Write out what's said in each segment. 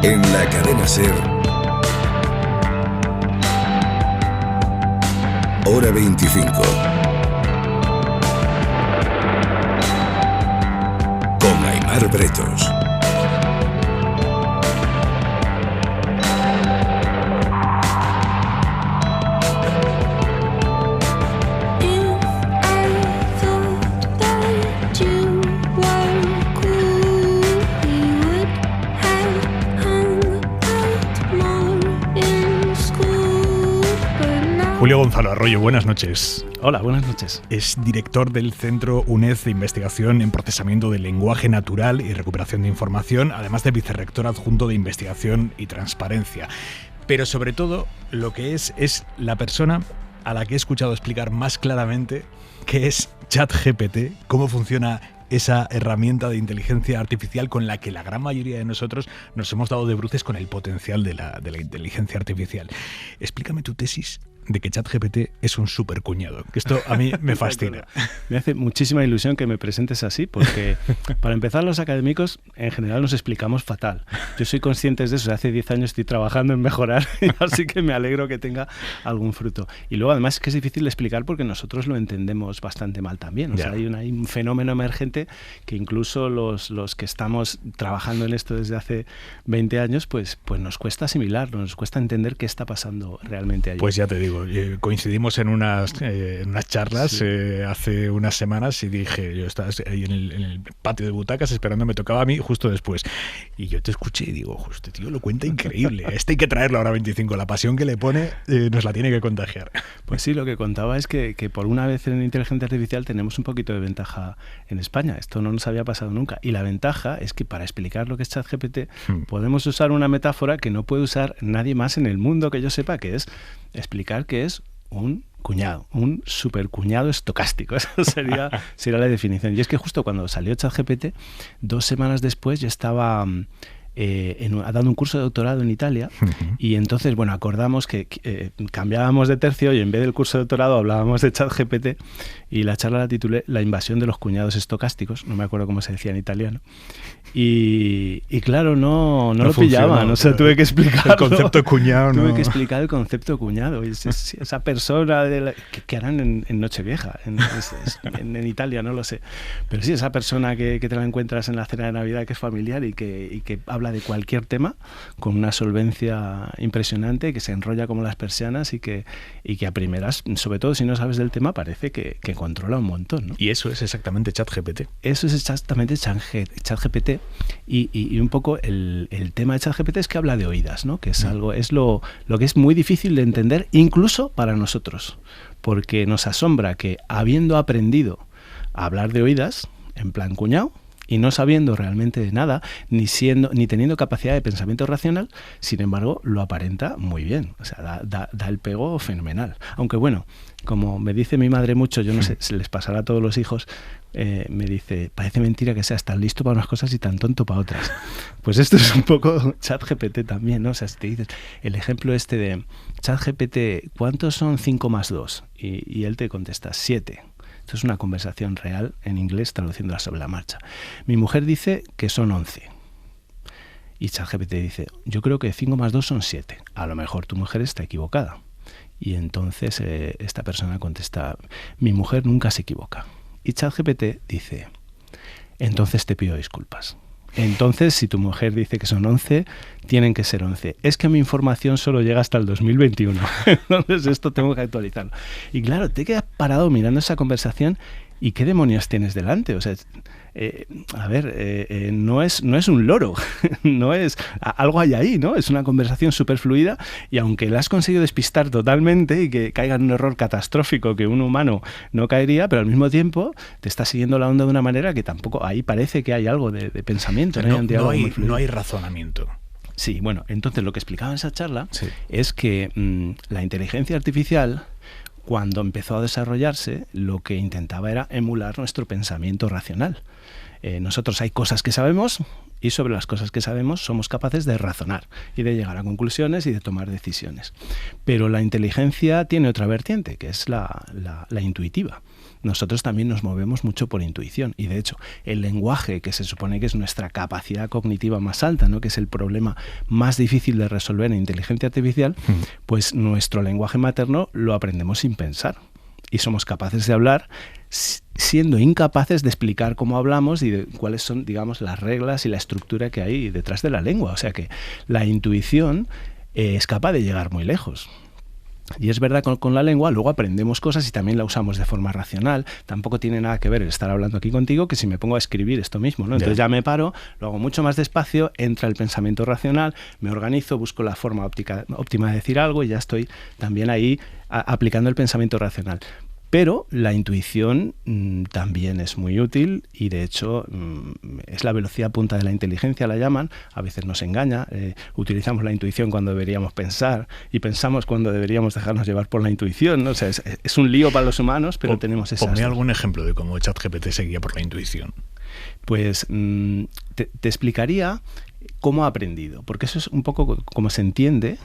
En la cadena SER, Hora 25. Con Aimar Bretos. Julio Gonzalo Arroyo, buenas noches. Hola, buenas noches. Es director del Centro UNED de Investigación en Procesamiento del Lenguaje Natural y Recuperación de Información, además de vicerrector adjunto de Investigación y Transparencia. Pero sobre todo, lo que es la persona a la que he escuchado explicar más claramente qué es ChatGPT, cómo funciona esa herramienta de inteligencia artificial con la que la gran mayoría de nosotros nos hemos dado de bruces con el potencial de la inteligencia artificial. Explícame tu tesis de que ChatGPT es un supercuñado, que esto a mí me fascina. Me hace muchísima ilusión que me presentes así, porque para empezar los académicos en general nos explicamos fatal. Yo soy consciente de eso, hace 10 años estoy trabajando en mejorar, así que me alegro que tenga algún fruto. Y luego además es que es difícil de explicar porque nosotros lo entendemos bastante mal también. O sea, hay un fenómeno emergente que incluso los que estamos trabajando en esto desde hace 20 años, pues nos cuesta asimilar, nos cuesta entender qué está pasando realmente allí. Pues ya te digo, coincidimos en unas charlas sí. Hace unas semanas y dije, yo estaba ahí en el patio de butacas esperando, me tocaba a mí justo después. Y yo te escuché y digo, este tío lo cuenta increíble, hay que traerlo ahora 25, la pasión que le pone nos la tiene que contagiar. Pues sí, lo que contaba es que por una vez en inteligencia artificial tenemos un poquito de ventaja en España, esto no nos había pasado nunca. Y la ventaja es que para explicar lo que es ChatGPT podemos usar una metáfora que no puede usar nadie más en el mundo que yo sepa, que es explicar que es un cuñado, un supercuñado estocástico. Esa sería la definición. Y es que justo cuando salió ChatGPT, 2 semanas después yo estaba dando un curso de doctorado en Italia y entonces, acordamos que cambiábamos de tercio y en vez del curso de doctorado hablábamos de ChatGPT y la charla la titulé La invasión de los cuñados estocásticos, no me acuerdo cómo se decía en italiano. Y claro, no lo pillaba, no sé, tuve que explicar el concepto cuñado. Tuve que explicar el concepto cuñado. Esa persona que harán en Nochevieja, en Italia, no lo sé. Pero sí, esa persona que te la encuentras en la cena de Navidad, que es familiar y que habla de cualquier tema con una solvencia impresionante, que se enrolla como las persianas y que a primeras, sobre todo si no sabes del tema, parece que controla un montón, ¿no? Y eso es exactamente ChatGPT. Eso es exactamente ChatGPT. Y un poco el tema de ChatGPT es que habla de oídas, ¿no? Que es algo, es lo que es muy difícil de entender, incluso para nosotros, porque nos asombra que habiendo aprendido a hablar de oídas, en plan cuñado, y no sabiendo realmente de nada, ni teniendo capacidad de pensamiento racional, sin embargo, lo aparenta muy bien. O sea, da el pego fenomenal. Aunque bueno, como me dice mi madre mucho, yo no sé, se les pasará a todos los hijos, me dice, parece mentira que seas tan listo para unas cosas y tan tonto para otras. Pues esto es un poco ChatGPT también, ¿no? O sea, si te dices, el ejemplo este de ChatGPT, ¿cuántos son 5 más 2? Y él te contesta, 7. Esto es una conversación real en inglés traduciéndola sobre la marcha. Mi mujer dice que son 11. Y ChatGPT dice, yo creo que 5 más 2 son 7. A lo mejor tu mujer está equivocada. Y entonces esta persona contesta, mi mujer nunca se equivoca. Y ChatGPT dice, entonces te pido disculpas. Entonces, si tu mujer dice que son 11, tienen que ser 11. Es que mi información solo llega hasta el 2021. Entonces, esto tengo que actualizarlo. Y claro, te quedas parado mirando esa conversación y ¿qué demonios tienes delante? O sea, no es un loro, no es algo hay ahí, ¿no? Es una conversación súper fluida y aunque la has conseguido despistar totalmente y que caiga en un error catastrófico que un humano no caería, pero al mismo tiempo te está siguiendo la onda de una manera que tampoco, ahí parece que hay algo de pensamiento. No hay razonamiento. Sí, bueno, entonces lo que explicaba en esa charla es que la inteligencia artificial, cuando empezó a desarrollarse, lo que intentaba era emular nuestro pensamiento racional. Nosotros hay cosas que sabemos y sobre las cosas que sabemos somos capaces de razonar y de llegar a conclusiones y de tomar decisiones. Pero la inteligencia tiene otra vertiente, que es la intuitiva. nosotros también nos movemos mucho por intuición. Y de hecho, el lenguaje, que se supone que es nuestra capacidad cognitiva más alta, ¿no? Que es el problema más difícil de resolver en inteligencia artificial, pues nuestro lenguaje materno lo aprendemos sin pensar. Y somos capaces de hablar siendo incapaces de explicar cómo hablamos y de cuáles son, digamos, las reglas y la estructura que hay detrás de la lengua. O sea que la intuición es capaz de llegar muy lejos. Y es verdad que con la lengua luego aprendemos cosas y también la usamos de forma racional. Tampoco tiene nada que ver el estar hablando aquí contigo que si me pongo a escribir esto mismo, ¿no? Entonces ya me paro, lo hago mucho más despacio, entra el pensamiento racional, me organizo, busco la forma óptima de decir algo y ya estoy también ahí aplicando el pensamiento racional. Pero la intuición también es muy útil y de hecho es la velocidad punta de la inteligencia, la llaman. A veces nos engaña, utilizamos la intuición cuando deberíamos pensar y pensamos cuando deberíamos dejarnos llevar por la intuición, ¿no? O sea, es un lío para los humanos, pero tenemos esa... Ponme algún ejemplo de cómo ChatGPT se guía por la intuición. Pues te explicaría cómo ha aprendido, porque eso es un poco como se entiende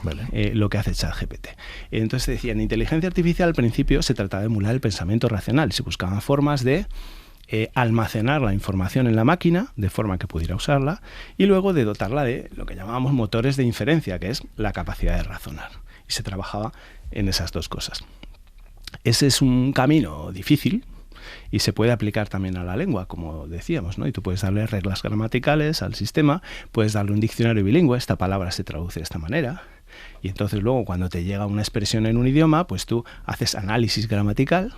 lo que hace ChatGPT. Entonces decía, en inteligencia artificial al principio se trataba de emular el pensamiento racional, se buscaban formas de almacenar la información en la máquina de forma que pudiera usarla y luego de dotarla de lo que llamábamos motores de inferencia, que es la capacidad de razonar. Y se trabajaba en esas dos cosas. Ese es un camino difícil, y se puede aplicar también a la lengua, como decíamos, ¿no? Y tú puedes darle reglas gramaticales al sistema, puedes darle un diccionario bilingüe, esta palabra se traduce de esta manera, y entonces luego cuando te llega una expresión en un idioma, pues tú haces análisis gramatical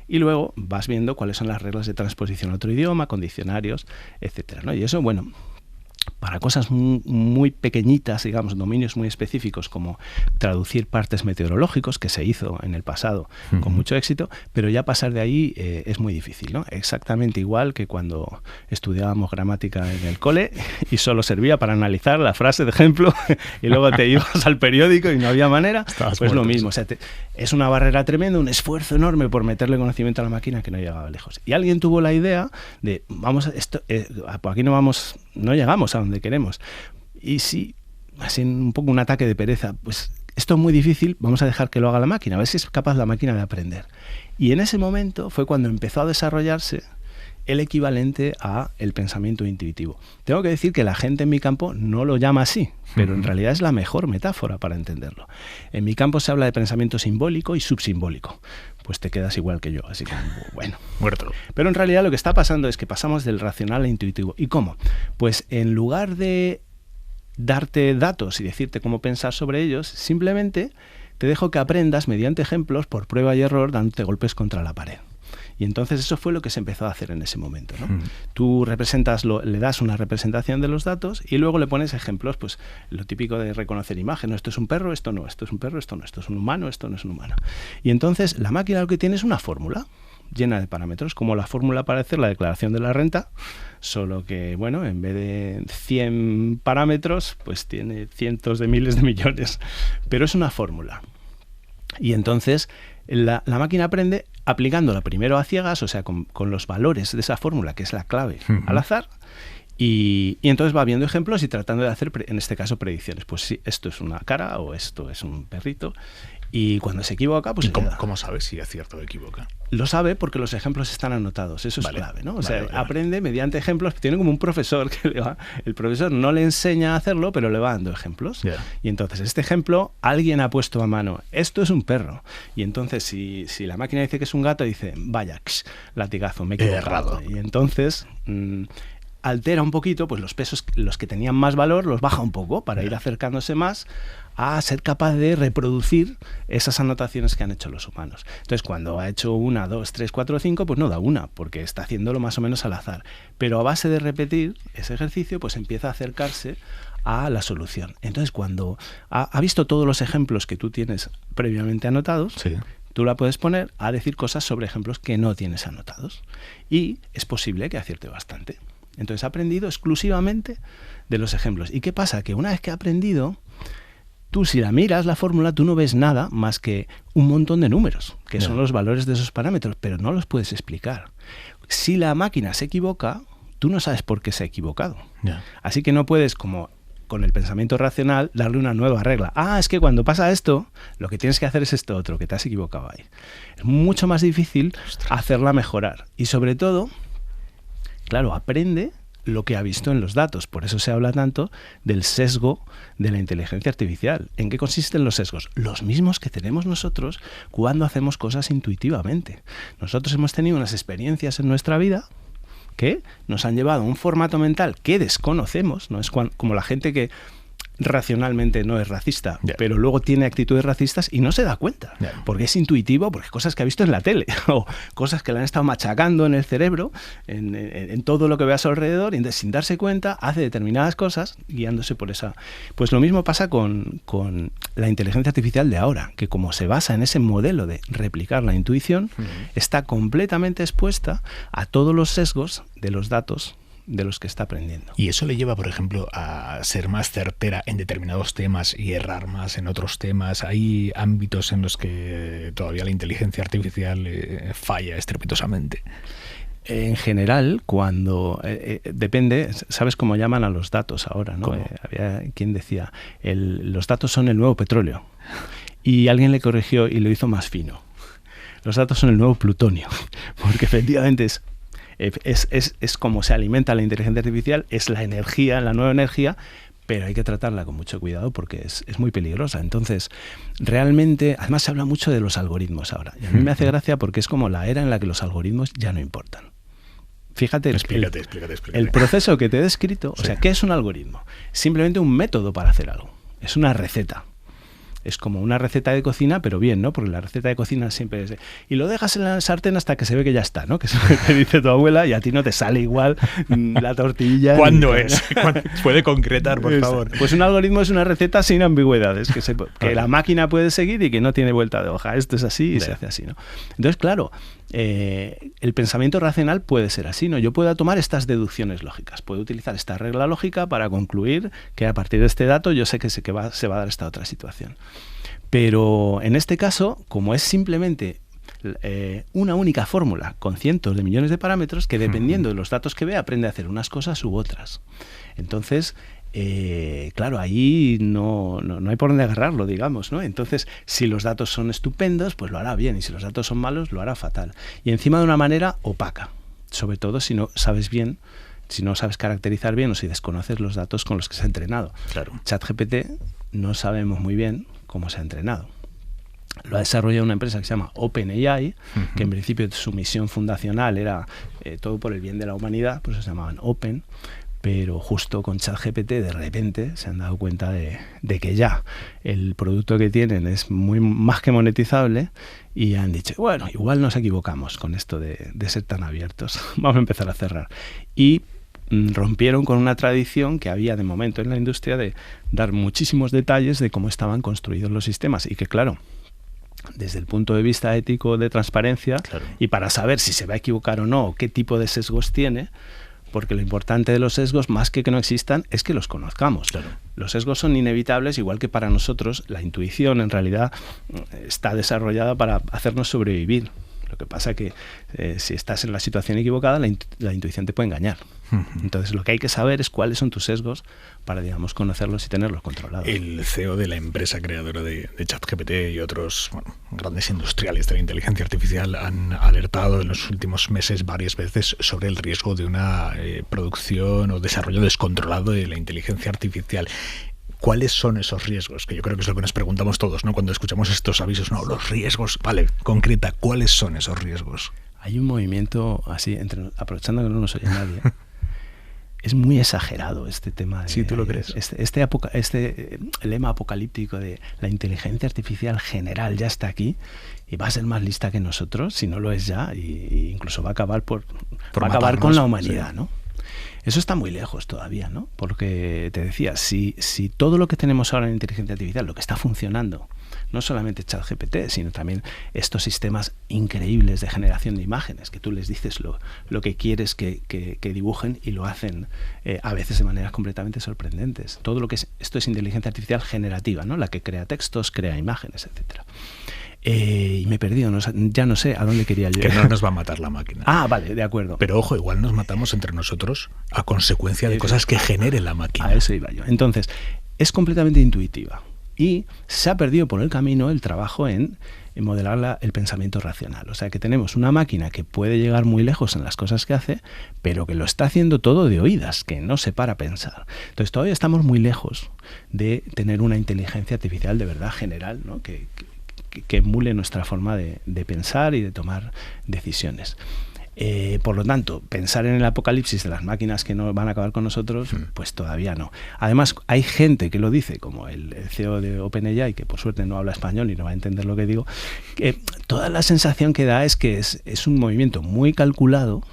y luego vas viendo cuáles son las reglas de transposición a otro idioma, con diccionarios, etcétera, ¿no? Y eso, bueno, para cosas muy pequeñitas, digamos, dominios muy específicos como traducir partes meteorológicos, que se hizo en el pasado con mucho éxito, pero ya pasar de ahí es muy difícil, ¿no? Exactamente igual que cuando estudiábamos gramática en el cole y solo servía para analizar la frase de ejemplo y luego te ibas al periódico y no había manera, pues lo mismo. O sea, es una barrera tremenda, un esfuerzo enorme por meterle conocimiento a la máquina que no llegaba lejos. Y alguien tuvo la idea de, vamos, por aquí no llegamos a donde queremos. Y si, así un poco un ataque de pereza, pues esto es muy difícil, vamos a dejar que lo haga la máquina, a ver si es capaz la máquina de aprender. Y en ese momento fue cuando empezó a desarrollarse el equivalente a el pensamiento intuitivo. Tengo que decir que la gente en mi campo no lo llama así, pero en realidad es la mejor metáfora para entenderlo. En mi campo se habla de pensamiento simbólico y subsimbólico. Pues te quedas igual que yo, así que bueno. Muerto. Pero en realidad lo que está pasando es que pasamos del racional al intuitivo. ¿Y cómo? Pues en lugar de darte datos y decirte cómo pensar sobre ellos, simplemente te dejo que aprendas mediante ejemplos por prueba y error dándote golpes contra la pared. Y entonces eso fue lo que se empezó a hacer en ese momento, ¿no? Tú le das una representación de los datos y luego le pones ejemplos, pues lo típico de reconocer imagen, esto es un perro, esto no, esto es un perro, esto no, esto es un humano, esto no es un humano. Y entonces la máquina lo que tiene es una fórmula llena de parámetros, como la fórmula para hacer la declaración de la renta, solo que, bueno, en vez de 100 parámetros, pues tiene cientos de miles de millones, pero es una fórmula. Y entonces la máquina aprende aplicándola primero a ciegas, o sea, con los valores de esa fórmula, que es la clave, al azar, y entonces va viendo ejemplos y tratando de hacer, en este caso, predicciones. Pues sí, esto es una cara o esto es un perrito. Y cuando se equivoca, pues... ¿Cómo sabes si acierta o equivoca? Lo sabe porque los ejemplos están anotados, eso es clave, ¿no? O sea, aprende mediante ejemplos, tiene como un profesor que el profesor no le enseña a hacerlo, pero le va dando ejemplos. Y entonces, este ejemplo, alguien ha puesto a mano, esto es un perro. Y entonces, si la máquina dice que es un gato, dice, vaya, latigazo, me he equivocado. Y entonces... altera un poquito, pues los pesos, los que tenían más valor, los baja un poco para ir acercándose más a ser capaz de reproducir esas anotaciones que han hecho los humanos. Entonces, cuando ha hecho 1, 2, 3, 4, 5, pues no da una, porque está haciéndolo más o menos al azar. Pero a base de repetir ese ejercicio, pues empieza a acercarse a la solución. Entonces, cuando ha visto todos los ejemplos que tú tienes previamente anotados, tú la puedes poner a decir cosas sobre ejemplos que no tienes anotados. Y es posible que acierte bastante. Entonces ha aprendido exclusivamente de los ejemplos. ¿Y qué pasa? Que una vez que ha aprendido, tú si la miras, la fórmula, tú no ves nada más que un montón de números, que son los valores de esos parámetros, pero no los puedes explicar. Si la máquina se equivoca, tú no sabes por qué se ha equivocado. Así que no puedes como con el pensamiento racional, darle una nueva regla. Es que cuando pasa esto, lo que tienes que hacer es esto otro, que te has equivocado ahí. Es mucho más difícil hacerla mejorar. Y sobre todo, claro, aprende lo que ha visto en los datos. Por eso se habla tanto del sesgo de la inteligencia artificial. ¿En qué consisten los sesgos? Los mismos que tenemos nosotros cuando hacemos cosas intuitivamente. Nosotros hemos tenido unas experiencias en nuestra vida que nos han llevado a un formato mental que desconocemos, no es como la gente que racionalmente no es racista, pero luego tiene actitudes racistas y no se da cuenta, porque es intuitivo, porque cosas que ha visto en la tele o cosas que le han estado machacando en el cerebro, en todo lo que ve a su alrededor, y sin darse cuenta hace determinadas cosas guiándose por esa. Pues lo mismo pasa con la inteligencia artificial de ahora, que como se basa en ese modelo de replicar la intuición, está completamente expuesta a todos los sesgos de los datos de los que está aprendiendo. Y eso le lleva, por ejemplo, a ser más certera en determinados temas y errar más en otros temas. ¿Hay ámbitos en los que todavía la inteligencia artificial falla estrepitosamente? En general, cuando depende, ¿sabes cómo llaman a los datos ahora, ¿no? Había quien decía, los datos son el nuevo petróleo. Y alguien le corrigió y lo hizo más fino. Los datos son el nuevo plutonio, porque efectivamente es como se alimenta la inteligencia artificial, es la energía, la nueva energía, pero hay que tratarla con mucho cuidado porque es muy peligrosa. Entonces, realmente, además se habla mucho de los algoritmos ahora. Y a mí me hace gracia porque es como la era en la que los algoritmos ya no importan. Fíjate, explícate. El proceso que te he descrito, o sea, ¿qué es un algoritmo? Simplemente un método para hacer algo. Es una receta. Es como una receta de cocina, pero bien, ¿no? Porque la receta de cocina siempre es y lo dejas en la sartén hasta que se ve que ya está, ¿no? Que es lo que te dice tu abuela y a ti no te sale igual la tortilla. ¿Cuándo es? ¿Puede concretar, por favor? Pues un algoritmo es una receta sin ambigüedades, que la máquina puede seguir y que no tiene vuelta de hoja. Esto es así y se hace así, ¿no? Entonces, claro, el pensamiento racional puede ser así, ¿no? Yo puedo tomar estas deducciones lógicas, puedo utilizar esta regla lógica para concluir que a partir de este dato yo sé que se va a dar esta otra situación. Pero en este caso, como es simplemente una única fórmula con cientos de millones de parámetros, que dependiendo de los datos que ve, aprende a hacer unas cosas u otras. Entonces, claro, ahí no hay por dónde agarrarlo, digamos, ¿no? Entonces, si los datos son estupendos, pues lo hará bien, y si los datos son malos, lo hará fatal. Y encima de una manera opaca, sobre todo si no sabes bien, si no sabes caracterizar bien o si desconoces los datos con los que se ha entrenado. Claro. ChatGPT no sabemos muy bien cómo se ha entrenado. Lo ha desarrollado una empresa que se llama OpenAI, que en principio su misión fundacional era todo por el bien de la humanidad, por eso se llamaban Open, pero justo con ChatGPT de repente se han dado cuenta de que ya el producto que tienen es muy más que monetizable y han dicho, bueno, igual nos equivocamos con esto de ser tan abiertos, vamos a empezar a cerrar. Y rompieron con una tradición que había de momento en la industria de dar muchísimos detalles de cómo estaban construidos los sistemas y que, claro, desde el punto de vista ético de transparencia, y para saber si se va a equivocar o no, o qué tipo de sesgos tiene, porque lo importante de los sesgos, más que no existan, es que los conozcamos. Claro. Los sesgos son inevitables, igual que para nosotros la intuición en realidad está desarrollada para hacernos sobrevivir. Lo que pasa es que si estás en la situación equivocada, la intuición te puede engañar. Entonces lo que hay que saber es cuáles son tus sesgos para, digamos, conocerlos y tenerlos controlados. El CEO de la empresa creadora de ChatGPT y otros grandes industriales de la inteligencia artificial han alertado en los últimos meses varias veces sobre el riesgo de una producción o desarrollo descontrolado de la inteligencia artificial. ¿Cuáles son esos riesgos? Que yo creo que es lo que nos preguntamos todos, ¿no? Cuando escuchamos estos avisos, no, los riesgos, vale, concreta, ¿cuáles son esos riesgos? Hay un movimiento así, aprovechando que no nos oye nadie, es muy exagerado este tema. Sí, ¿tú lo crees? Este lema apocalíptico de la inteligencia artificial general ya está aquí y va a ser más lista que nosotros, si no lo es ya, y incluso va a acabar con la humanidad, sí. ¿No? Eso está muy lejos todavía, ¿no? Porque te decía, si todo lo que tenemos ahora en inteligencia artificial, lo que está funcionando, no solamente ChatGPT, sino también estos sistemas increíbles de generación de imágenes, que tú les dices lo que quieres que dibujen y lo hacen a veces de maneras completamente sorprendentes. Todo lo que esto es inteligencia artificial generativa, ¿no? La que crea textos, crea imágenes, etcétera. Y me he perdido, ya no sé a dónde quería llegar. Que no nos va a matar la máquina. Ah, vale, de acuerdo. Pero ojo, igual nos matamos entre nosotros a consecuencia de cosas que genere la máquina. A eso iba yo. Entonces, es completamente intuitiva. Y se ha perdido por el camino el trabajo en modelar el pensamiento racional. O sea que tenemos una máquina que puede llegar muy lejos en las cosas que hace, pero que lo está haciendo todo de oídas, que no se para a pensar. Entonces todavía estamos muy lejos de tener una inteligencia artificial de verdad general, ¿no? que emule nuestra forma de pensar y de tomar decisiones. Por lo tanto, pensar en el apocalipsis de las máquinas que no van a acabar con nosotros, pues todavía no. Además, hay gente que lo dice, como el CEO de OpenAI, que por suerte no habla español y no va a entender lo que digo, que toda la sensación que da es que es un movimiento muy calculado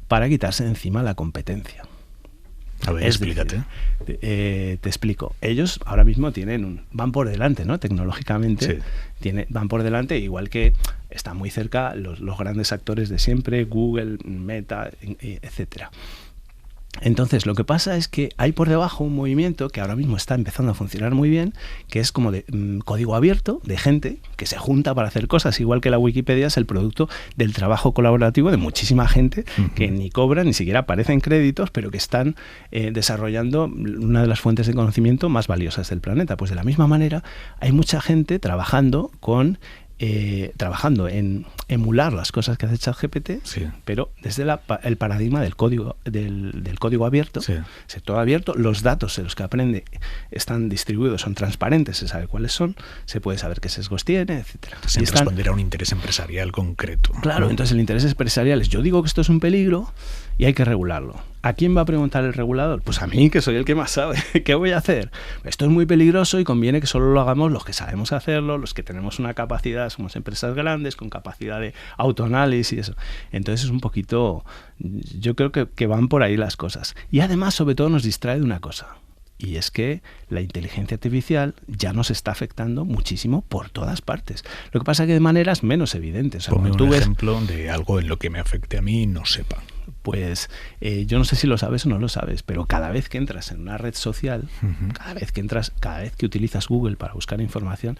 para quitarse de encima la competencia. A ver, explícate. Te explico. Ellos ahora mismo van por delante, ¿no? Tecnológicamente van por delante, igual que están muy cerca los grandes actores de siempre, Google, Meta, etcétera. Entonces, lo que pasa es que hay por debajo un movimiento que ahora mismo está empezando a funcionar muy bien, que es como de código abierto, de gente que se junta para hacer cosas, igual que la Wikipedia es el producto del trabajo colaborativo de muchísima gente que ni cobra, ni siquiera aparecen créditos, pero que están desarrollando una de las fuentes de conocimiento más valiosas del planeta. Pues de la misma manera, hay mucha gente trabajando en emular las cosas que hace ChatGPT, pero desde el paradigma del código abierto, todo abierto, los datos en los que aprende están distribuidos, son transparentes, se sabe cuáles son, se puede saber qué sesgos tiene, etcétera. Sin responder a un interés empresarial concreto. Claro, ¿no? Entonces el interés empresarial es: yo digo que esto es un peligro y hay que regularlo. ¿A quién va a preguntar el regulador? Pues a mí, que soy el que más sabe. ¿Qué voy a hacer? Esto es muy peligroso y conviene que solo lo hagamos los que sabemos hacerlo, los que tenemos una capacidad, somos empresas grandes con capacidad de autoanálisis y eso. Entonces es un poquito, yo creo que van por ahí las cosas. Y además, sobre todo, nos distrae de una cosa. Y es que la inteligencia artificial ya nos está afectando muchísimo por todas partes. Lo que pasa es que de maneras menos evidentes. O sea, ponme un ejemplo de algo en lo que me afecte a mí y no sepa. Pues yo no sé si lo sabes o no lo sabes, pero cada vez que entras en una red social, cada vez que utilizas Google para buscar información,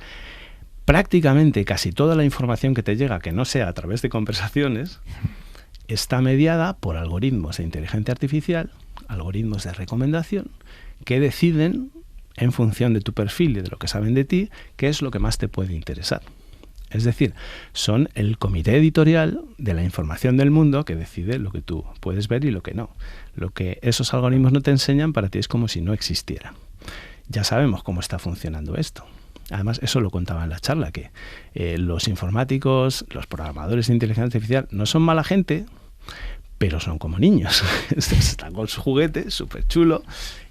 prácticamente casi toda la información que te llega, que no sea a través de conversaciones, está mediada por algoritmos de inteligencia artificial, algoritmos de recomendación, que deciden, en función de tu perfil y de lo que saben de ti, qué es lo que más te puede interesar. Es decir, son el comité editorial de la información del mundo que decide lo que tú puedes ver y lo que no. Lo que esos algoritmos no te enseñan, para ti es como si no existiera. Ya sabemos cómo está funcionando esto. Además, eso lo contaba en la charla, que los informáticos, los programadores de inteligencia artificial no son mala gente, pero son como niños. Están con su juguete súper chulo,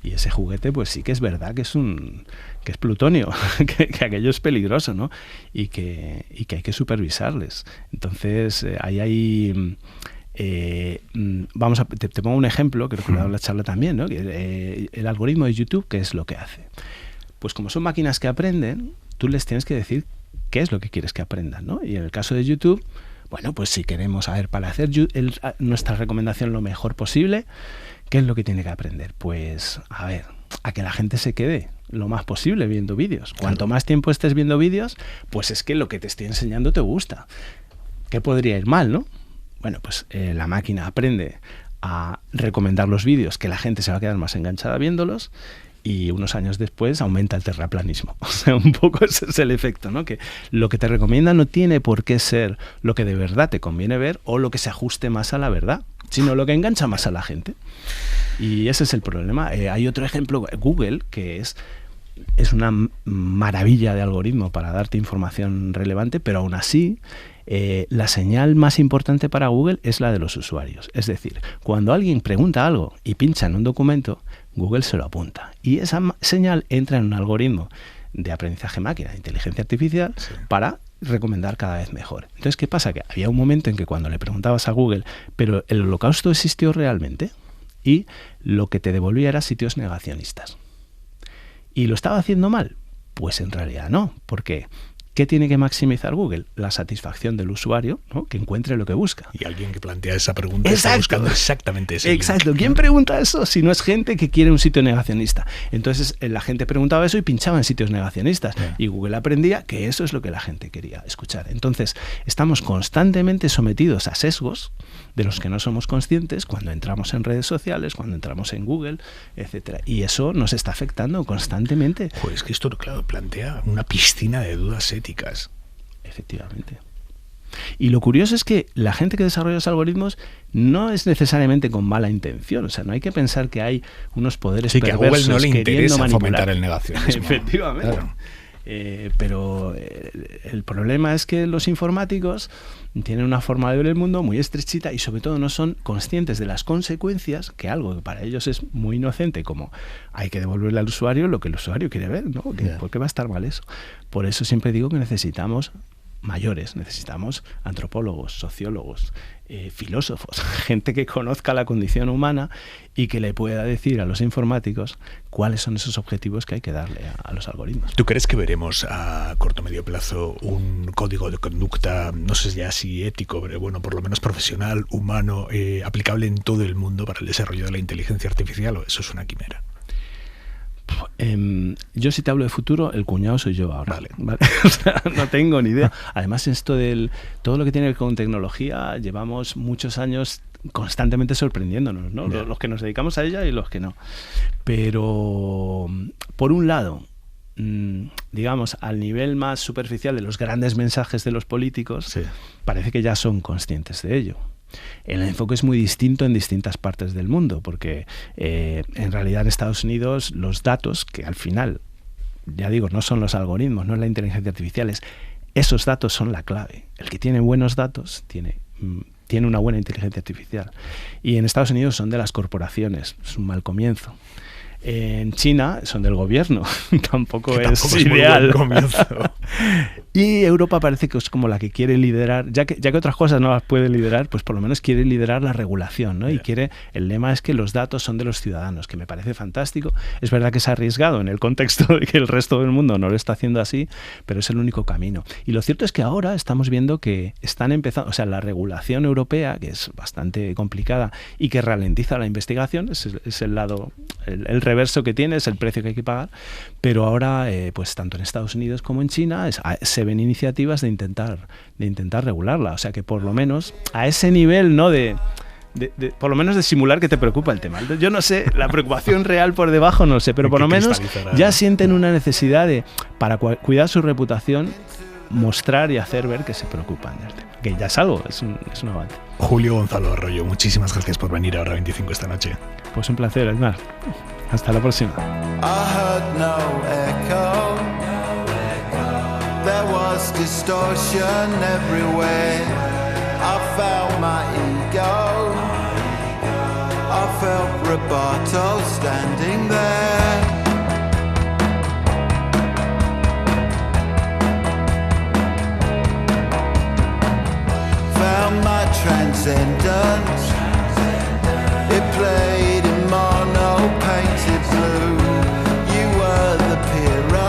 y ese juguete pues sí que es verdad que es plutonio, que aquello es peligroso, ¿no? Y que hay que supervisarles. Entonces, te pongo un ejemplo, creo que lo he dado en la charla también, ¿no? El algoritmo de YouTube, ¿qué es lo que hace? Pues como son máquinas que aprenden, tú les tienes que decir qué es lo que quieres que aprendan, ¿no? Y en el caso de YouTube, bueno, pues si queremos para hacer nuestra recomendación lo mejor posible, ¿qué es lo que tiene que aprender? Pues, a que la gente se quede lo más posible viendo vídeos. Cuanto más tiempo estés viendo vídeos, pues es que lo que te estoy enseñando te gusta. ¿Qué podría ir mal, no? Bueno, pues la máquina aprende a recomendar los vídeos que la gente se va a quedar más enganchada viéndolos, y unos años después aumenta el terraplanismo. O sea, un poco ese es el efecto, ¿no? Que lo que te recomienda no tiene por qué ser lo que de verdad te conviene ver o lo que se ajuste más a la verdad, sino lo que engancha más a la gente. Y ese es el problema. Hay otro ejemplo, Google, que es una maravilla de algoritmo para darte información relevante, pero aún así la señal más importante para Google es la de los usuarios. Es decir, cuando alguien pregunta algo y pincha en un documento, Google se lo apunta. Y esa señal entra en un algoritmo de aprendizaje máquina, de inteligencia artificial, para recomendar cada vez mejor. Entonces, ¿qué pasa? Que había un momento en que cuando le preguntabas a Google, ¿pero el holocausto existió realmente? Y lo que te devolvía era sitios negacionistas. ¿Y lo estaba haciendo mal? Pues en realidad no, porque ¿Qué tiene que maximizar Google? La satisfacción del usuario, ¿no? Que encuentre lo que busca. Y alguien que plantea esa pregunta está buscando exactamente eso. Exacto. ¿Quién pregunta eso si no es gente que quiere un sitio negacionista? Entonces la gente preguntaba eso y pinchaba en sitios negacionistas. Sí. Y Google aprendía que eso es lo que la gente quería escuchar. Entonces estamos constantemente sometidos a sesgos de los que no somos conscientes cuando entramos en redes sociales, cuando entramos en Google, etcétera. Y eso nos está afectando constantemente. Pues es que esto, claro, plantea una piscina de dudas éticas. Efectivamente. Y lo curioso es que la gente que desarrolla los algoritmos no es necesariamente con mala intención. O sea, no hay que pensar que hay unos poderes perversos que a Google no le interesa manipular. fomentar el negacionismo. Efectivamente. Claro. Pero el problema es que los informáticos tienen una forma de ver el mundo muy estrechita y sobre todo no son conscientes de las consecuencias, que algo que para ellos es muy inocente, como hay que devolverle al usuario lo que el usuario quiere ver, ¿no? ¿Por qué va a estar mal eso? Por eso siempre digo que necesitamos mayores, necesitamos antropólogos, sociólogos, filósofos, gente que conozca la condición humana y que le pueda decir a los informáticos cuáles son esos objetivos que hay que darle a los algoritmos. ¿Tú crees que veremos a corto o medio plazo un código de conducta, no sé ya si ético, pero bueno, por lo menos profesional, humano, aplicable en todo el mundo para el desarrollo de la inteligencia artificial, o eso es una quimera? Yo si te hablo de futuro, el cuñado soy yo ahora. Vale. O sea, no tengo ni idea. Además, esto todo lo que tiene que ver con tecnología, llevamos muchos años constantemente sorprendiéndonos, ¿no? Los que nos dedicamos a ella y los que no. Pero, por un lado, digamos, al nivel más superficial de los grandes mensajes de los políticos, sí, parece que ya son conscientes de ello. El enfoque es muy distinto en distintas partes del mundo, porque en realidad en Estados Unidos los datos, que al final, ya digo, no son los algoritmos, no es la inteligencia artificial, esos datos son la clave. El que tiene buenos datos tiene una buena inteligencia artificial. Y en Estados Unidos son de las corporaciones, es un mal comienzo. En China son del gobierno, tampoco es ideal. Muy buen comienzo. Y Europa parece que es como la que quiere liderar, ya que otras cosas no las puede liderar, pues por lo menos quiere liderar la regulación, ¿no? Y el lema es que los datos son de los ciudadanos, que me parece fantástico. Es verdad que es arriesgado en el contexto de que el resto del mundo no lo está haciendo así, pero es el único camino. Y lo cierto es que ahora estamos viendo que están empezando, o sea, la regulación europea, que es bastante complicada y que ralentiza la investigación, es el lado, el reverso que tiene, es el precio que hay que pagar, pero ahora, pues tanto en Estados Unidos como en China, se ven iniciativas de intentar regularla. O sea que por lo menos a ese nivel, ¿no? Por lo menos de simular que te preocupa el tema. Yo no sé, la preocupación real por debajo no sé, pero por lo menos ya sienten una necesidad para cuidar su reputación, mostrar y hacer ver que se preocupan del tema. Que ya es algo, es un avance. Julio Gonzalo Arroyo, muchísimas gracias por venir a Hora 25 esta noche. Pues un placer, Edmar. Hasta la próxima. There was distortion everywhere. I felt my ego. I felt Roboto standing there. Found my transcendence. It played in mono painted blue. You were the hero.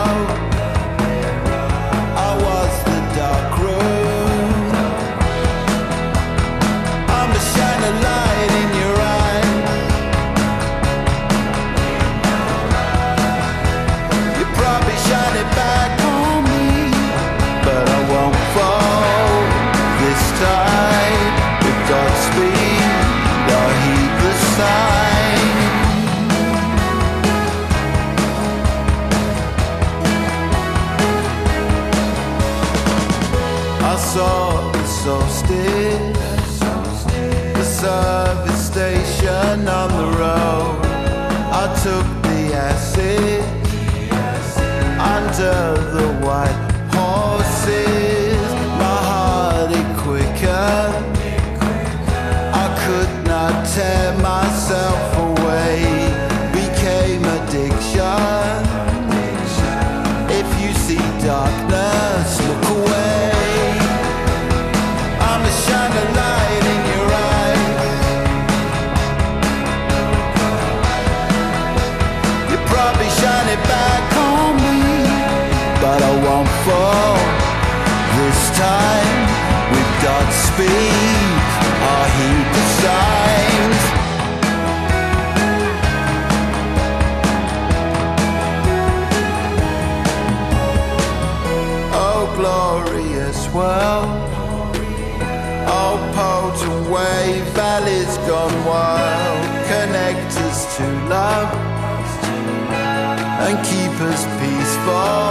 The service station on the road. I took the acid under the white horses. My heart it quicker. I could not tear myself away. Became addiction. If you see darkness, look away. Shine a light in your eye. You probably shine it back on me, but I won't fall time with Godspeed, a heap of signs. Oh, glorious world. Oh, poles away, valleys gone wild. Connect us to love and keep us peaceful.